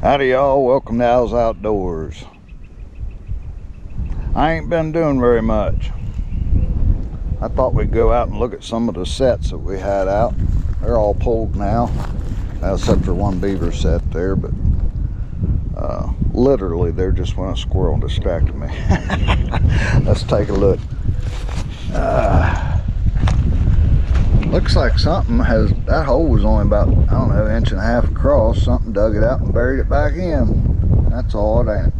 Howdy y'all, welcome to Al's Outdoors. I ain't been doing very much. I thought we'd go out and look at some of the sets that we had out. They're all pulled now, except for one beaver set there, but literally there just went a squirrel distracted me. Let's take a look. Looks like something has, that hole was only about, I don't know, 1.5 inches across. Something dug it out and buried it back in. That's odd, ain't it?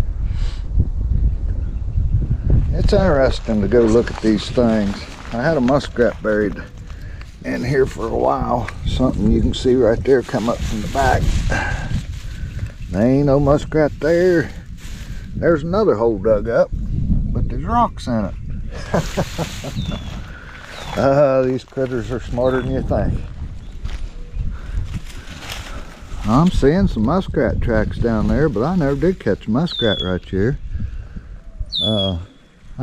It's interesting to go look at these things. I had a muskrat buried in here for a while. Something you can see right there come up from the back. There ain't no muskrat there. There's another hole dug up, but there's rocks in it. These critters are smarter than you think. I'm seeing some muskrat tracks down there, but I never did catch a muskrat right here. I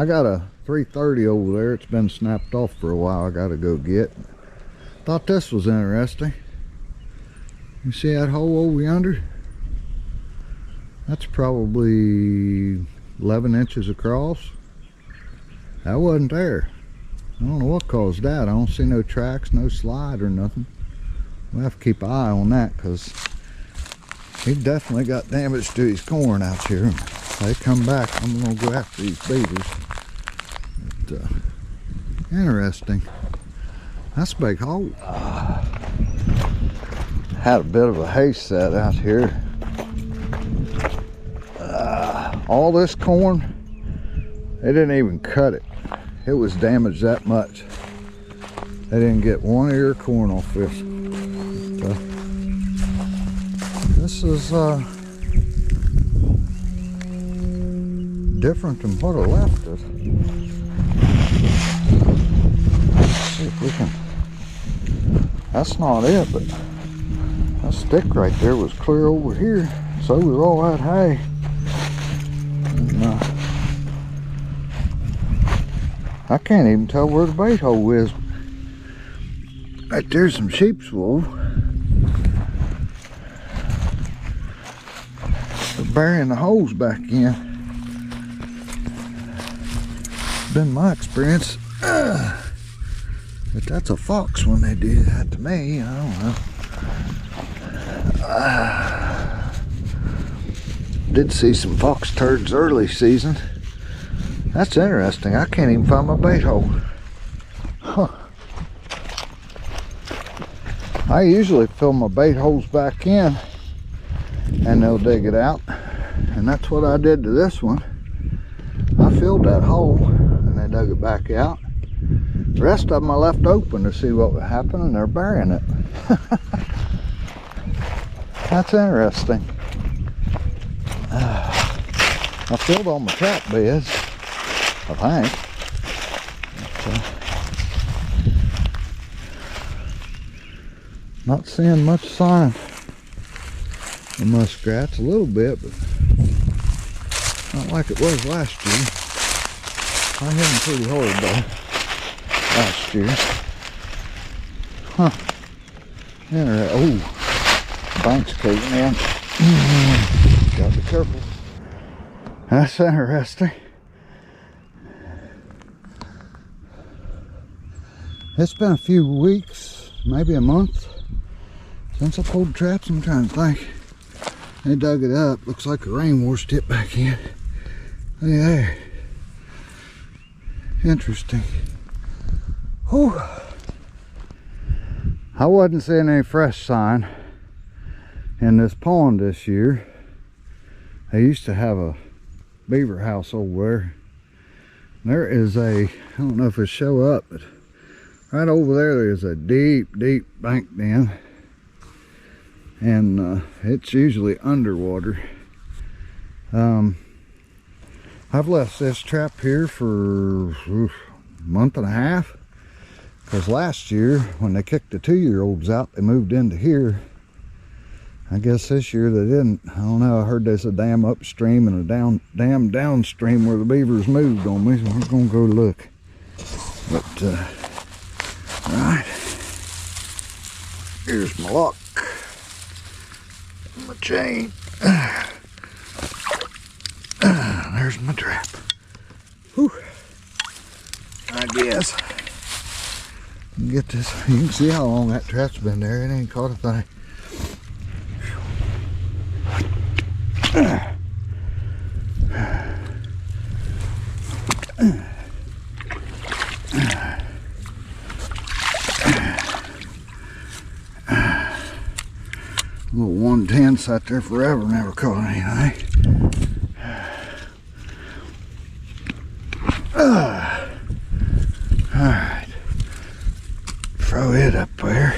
got a 330 over there. It's been snapped off for a while. I gotta go get. Thought this was interesting. You see that hole over yonder? That's probably 11 inches across. That wasn't there. I don't know what caused that. I don't see no tracks, no slide or nothing. We'll have to keep an eye on that because he definitely got damage to his corn out here. If they come back, I'm gonna go after these beavers. But, interesting. That's a big hole. Had a bit of a hay set out here. All this corn, they didn't even cut it. It was damaged that much. They didn't get one ear of corn off this. This is different than what I left it. Let's see if we can. That's not it, but that stick right there was clear over here. So was all that hay. And, I can't even tell where the bait hole is. Right there's some sheep's wool. They're burying the holes back in. Been my experience. But that's a fox when they do that to me. I don't know. Did see some fox turds early season. That's interesting. I can't even find my bait hole. Huh. I usually fill my bait holes back in and they'll dig it out. And that's what I did to this one. I filled that hole and they dug it back out. The rest of them I left open to see what would happen, and they're burying it. That's interesting. I filled all my trap beds, I think. But, not seeing much sign of muskrats. A little bit, but not like it was last year. I hit them pretty hard though last year. Huh. Oh, bank's caving in. Gotta be careful. That's interesting. It's been a few weeks, maybe a month, since I pulled the traps. I'm trying to think. They dug it up. Looks like the rain washed it back in. Look at there. Interesting. Whew. I wasn't seeing any fresh sign in this pond this year. They used to have a beaver house over there. There is a, I don't know if it'll show up, but right over there is a deep bank den. And it's usually underwater. I've left this trap here for a month and a half. Because last year, when they kicked the 2-year-olds out, they moved into here. I guess this year they didn't. I don't know. I heard there's a dam upstream and a dam downstream where the beavers moved on me. So we're going to go look. But, right. Here's my lock. My chain. There's my trap. Whew. I guess. Get this. You can see how long that trap's been there. It ain't caught a thing. Little 110 sat there forever, never caught anything. Alright, throw it up there.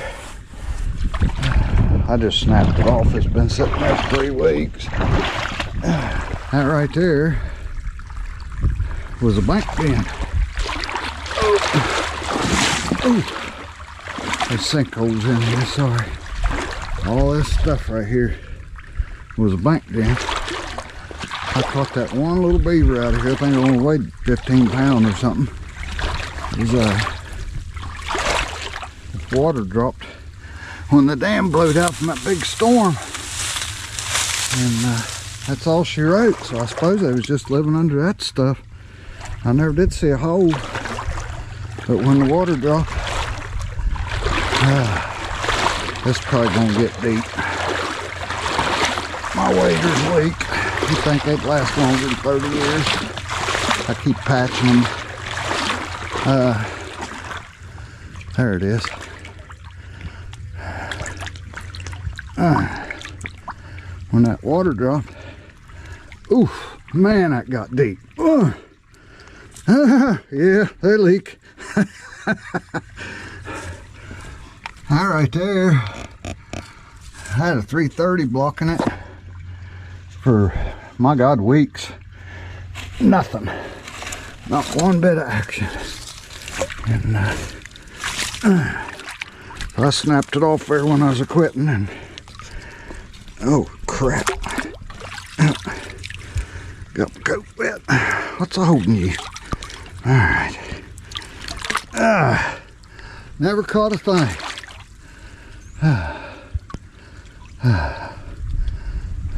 I just snapped it off. It's been sitting there for 3 weeks. That right there was a bank bend. Oh, there's sinkholes in here, sorry. All this stuff right here was a bank dam. I caught that one little beaver out of here. I think it only weighed 15 pounds or something. It was water dropped when the dam blowed out from that big storm. And that's all she wrote. So I suppose they was just living under that stuff. I never did see a hole. But when the water dropped, this probably gonna get deep. My waders leak. You think they'd last longer than 30 years? I keep patching them. There it is. When that water dropped, oof, man, that got deep. Yeah, they leak. That right there, I had a 330 blocking it for, my God, weeks. Nothing. Not one bit of action. And I snapped it off there when I was quitting, and oh crap. Got my coat wet. What's holding you? Alright. Never caught a thing.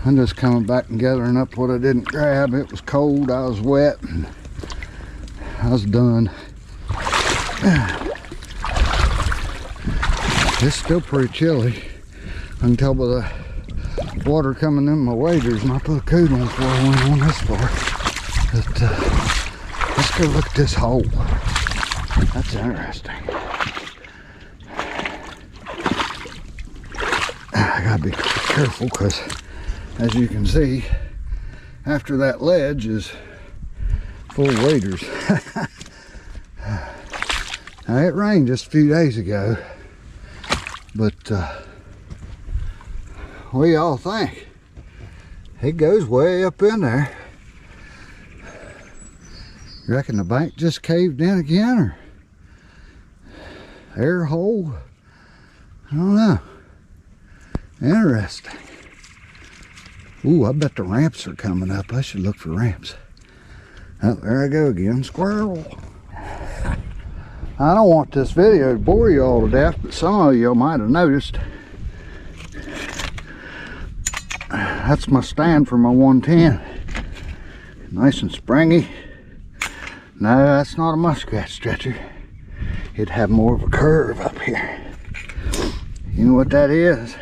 I'm just coming back and gathering up what I didn't grab. It was cold, I was wet, and I was done. It's still pretty chilly. I can tell by the water coming in my waders, and I put a coat on before I went on this far. But let's go look at this hole. That's interesting. I gotta be careful because, as you can see, after that ledge is full of waders. Now, it rained just a few days ago, but what do y'all think? It goes way up in there. You reckon the bank just caved in again, or air hole? I don't know. Interesting. Ooh, I bet the ramps are coming up. I should look for ramps. Oh, there I go again. Squirrel. I don't want this video to bore you all to death, but some of you might have noticed. That's my stand for my 110. Nice and springy. No, that's not a muskrat stretcher. It'd have more of a curve up here. You know what that is?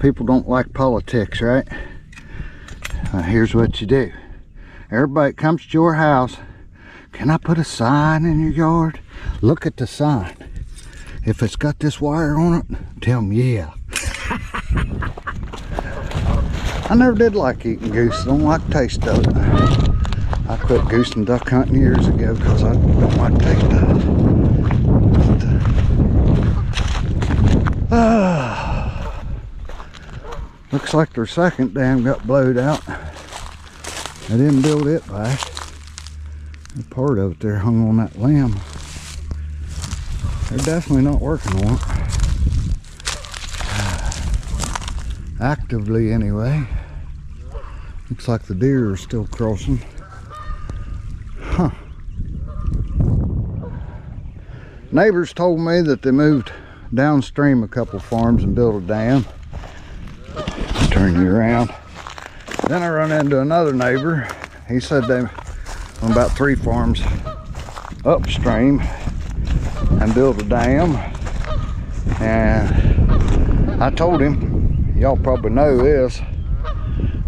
People don't like politics, right? Here's what you do. Everybody comes to your house. Can I put a sign in your yard? Look at the sign. If it's got this wire on it, tell them yeah. I never did like eating goose. I don't like the taste of it. I quit goose and duck hunting years ago because I don't like the taste of it. But, looks like their second dam got blowed out. They didn't build it back. A part of it there hung on that limb. They're definitely not working on it. Actively anyway. Looks like the deer are still crossing. Huh. Neighbors told me that they moved downstream a couple farms and built a dam. Turn you around. Then I run into another neighbor. He said they on about 3 farms upstream and built a dam. And I told him, y'all probably know this,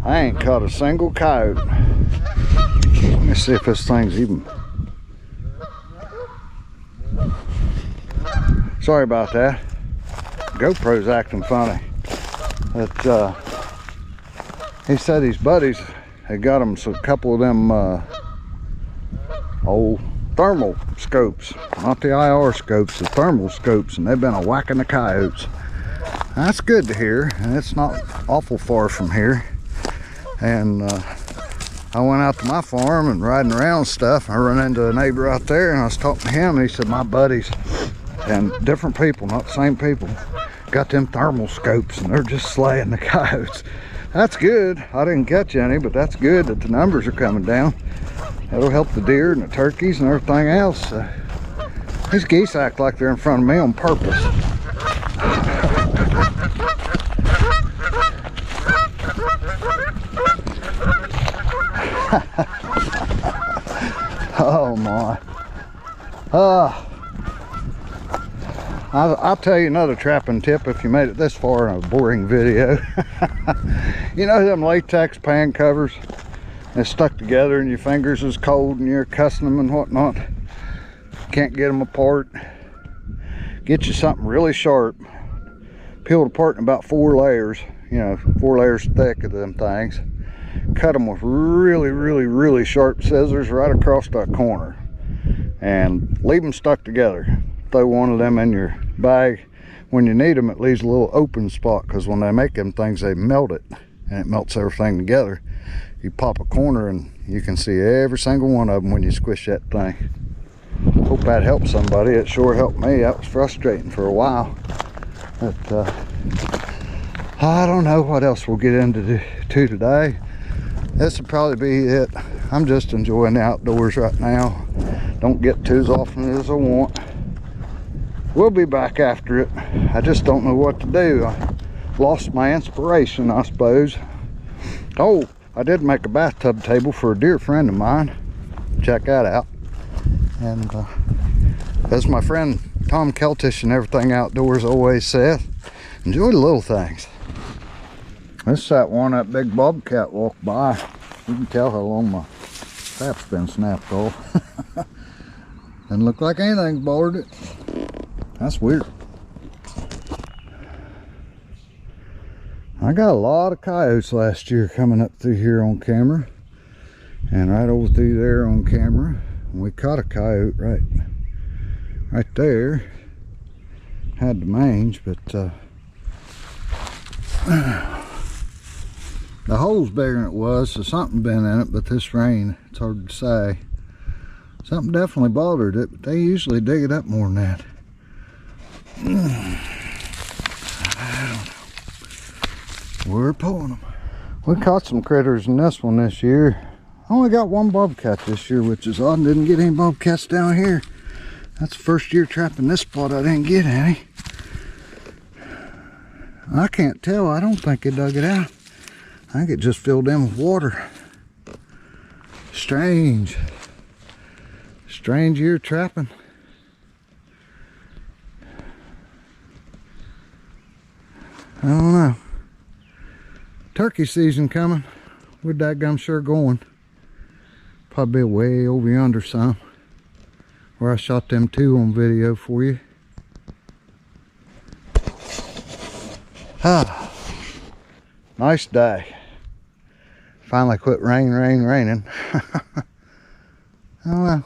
I ain't caught a single coyote. Let me see if this thing's even. Sorry about that. GoPro's acting funny. But he said his buddies had got him a couple of them old thermal scopes, not the IR scopes, the thermal scopes, and they've been a-whacking the coyotes. That's good to hear, and it's not awful far from here. And I went out to my farm and riding around stuff. I run into a neighbor out there, and I was talking to him, and he said my buddies and different people, not the same people, got them thermal scopes, and they're just slaying the coyotes. That's good. I didn't catch any, but that's good that the numbers are coming down. That'll help the deer and the turkeys and everything else. These geese act like they're in front of me on purpose. Oh my. I'll tell you another trapping tip if you made it this far in a boring video. You know them latex pan covers? They're stuck together and your fingers is cold and you're cussing them and whatnot. Can't get them apart. Get you something really sharp. Peel it apart in about 4 layers. You know, 4 layers thick of them things. Cut them with really, really, really sharp scissors right across that corner. And leave them stuck together. Throw one of them in your bag. When you need them, it leaves a little open spot, because when they make them things, they melt it. And it melts everything together. You pop a corner and you can see every single one of them when you squish that thing. Hope that helped somebody. It sure helped me. That was frustrating for a while. But I don't know what else we'll get into today. This will probably be it. I'm just enjoying the outdoors right now. Don't get too as often as I want. We'll be back after it. I just don't know what to do. I lost my inspiration, I suppose. Oh, I did make a bathtub table for a dear friend of mine. Check that out. And as my friend Tom Keltish and Everything Outdoors always says, enjoy the little things. This is that one that big bobcat walked by. You can tell how long my strap's been snapped off. Doesn't look like anything bothered it. That's weird. I got a lot of coyotes last year coming up through here on camera. And right over through there on camera. And we caught a coyote right there. Had the mange, but the hole's bigger than it was, so something been in it, but this rain, it's hard to say. Something definitely bothered it, but they usually dig it up more than that. I don't know. We're pulling them. We caught some critters in this one this year. I only got 1 bobcat this year, which is odd. Didn't get any bobcats down here. That's the first year trapping this spot I didn't get any. I can't tell. I don't think it dug it out. I think it just filled in with water. Strange. Strange year trapping. I don't know. Turkey season coming. We're dadgum sure going. Probably way over yonder some, where I shot them 2 on video for you. Ah, nice day. Finally quit raining. I don't know.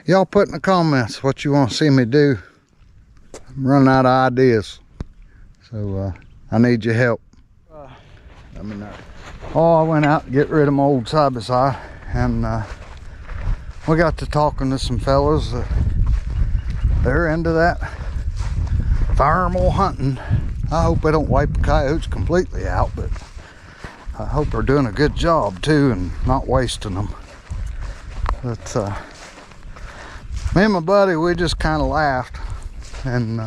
Y'all put in the comments what you want to see me do. I'm running out of ideas, so I need your help. Let me know. Oh, I went out to get rid of my old side-by-side, and we got to talking to some fellas. They're into that thermal hunting. I hope they don't wipe the coyotes completely out, but I hope they're doing a good job too and not wasting them. But me and my buddy, we just kind of laughed, and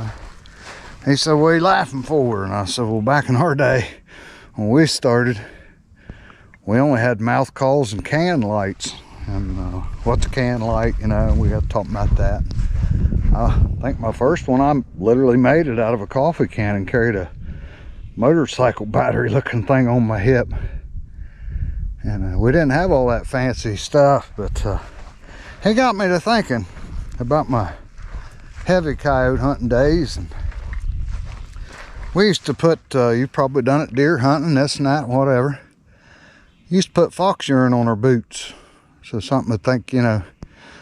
he said, "What are you laughing for?" And I said, "Well, back in our day, when we started, we only had mouth calls and can lights. And what's a can light, you know, we got to talk about that. I think my first one, I literally made it out of a coffee can and carried a motorcycle battery looking thing on my hip. And we didn't have all that fancy stuff, but it got me to thinking about my heavy coyote hunting days. And we used to put, you've probably done it deer hunting, this and that, whatever. Used to put fox urine on our boots. So something to think, you know,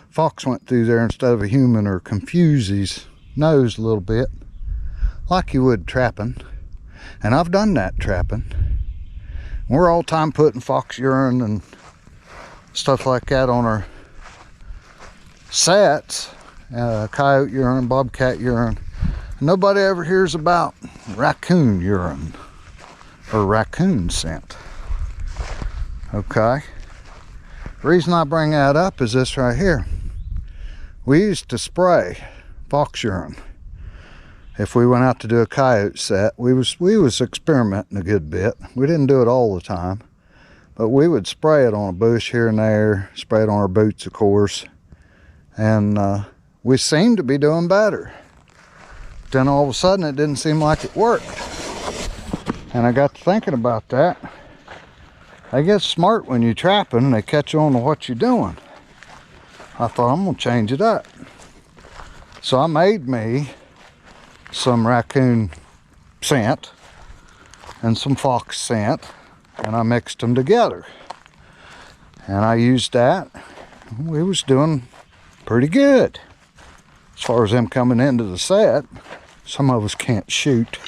fox went through there instead of a human, or confuse his nose a little bit, like you would trapping. And I've done that trapping. We're all time putting fox urine and stuff like that on our sets, coyote urine, bobcat urine. Nobody ever hears about raccoon urine or raccoon scent. Okay. The reason I bring that up is this right here. We used to spray fox urine. If we went out to do a coyote set, we was experimenting a good bit. We didn't do it all the time, but we would spray it on a bush here and there, spray it on our boots, of course, and we seemed to be doing better. Then all of a sudden, it didn't seem like it worked, and I got to thinking about that. They get smart when you're trapping, and they catch on to what you're doing. I thought, I'm gonna change it up. So I made me some raccoon scent and some fox scent, and I mixed them together. And I used that. We was doing pretty good. As far as them coming into the set, some of us can't shoot.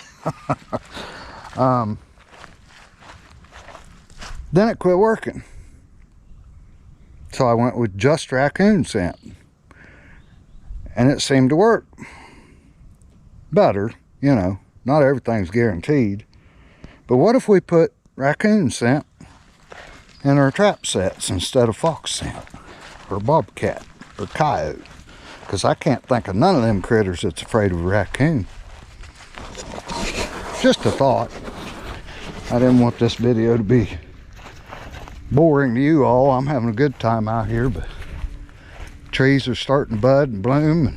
Then it quit working. So I went with just raccoon scent. And it seemed to work better, you know. Not everything's guaranteed. But what if we put raccoon scent in our trap sets instead of fox scent, or bobcat, or coyote? Because I can't think of none of them critters that's afraid of a raccoon. Just a thought. I didn't want this video to be boring to you all. I'm having a good time out here, but trees are starting to bud and bloom, and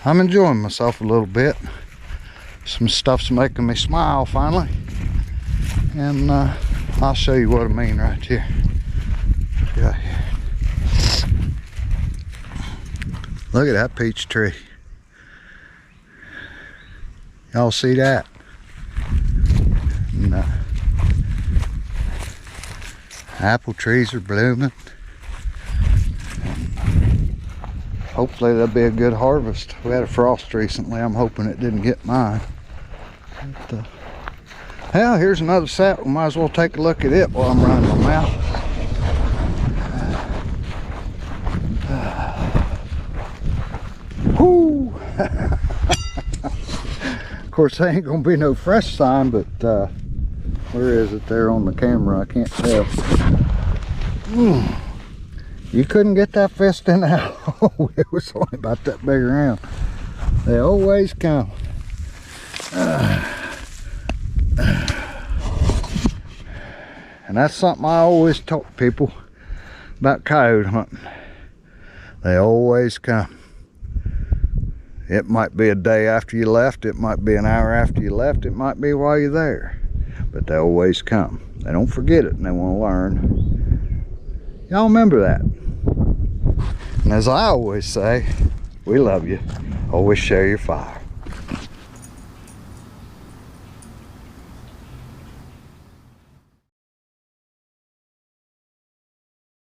I'm enjoying myself a little bit. Some stuff's making me smile finally, and I'll show you what I mean right here. Right here. Look at that peach tree. Y'all see that? And, apple trees are blooming. Hopefully there'll be a good harvest. We had a frost recently. I'm hoping it didn't get mine. But, well, here's another set. We might as well take a look at it while I'm running my mouth. Whoo! Of course, there ain't gonna be no fresh sign, but where is it there on the camera? I can't tell. You couldn't get that fist in that hole. It was only about that big around. They always come. And that's something I always taught people about coyote hunting. They always come. It might be a day after you left, it might be an hour after you left, it might be while you're there. But they always come. They don't forget it and they want to learn. Y'all remember that. And as I always say, we love you. Always share your fire.